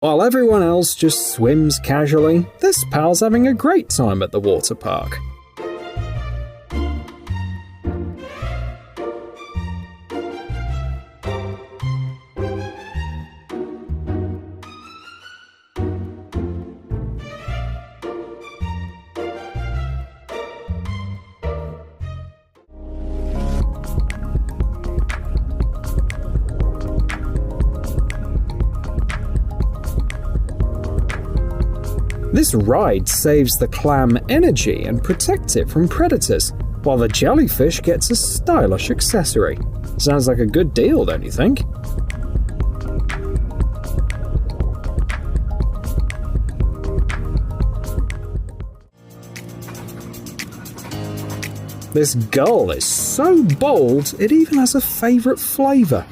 While everyone else just swims casually, this pal's having a great time at the water park. This ride saves the clam energy and protects it from predators, while the jellyfish gets a stylish accessory. Sounds like a good deal, don't you think? This gull is so bold, it even has a favourite flavour.